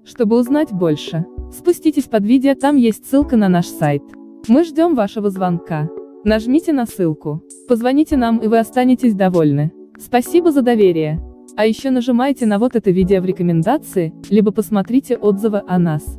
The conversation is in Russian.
Чтобы узнать больше, спуститесь под видео, там есть ссылка на наш сайт. Мы ждем вашего звонка. Нажмите на ссылку, позвоните нам, и вы останетесь довольны. Спасибо за доверие. А еще нажимайте на вот это видео в рекомендации, либо посмотрите отзывы о нас.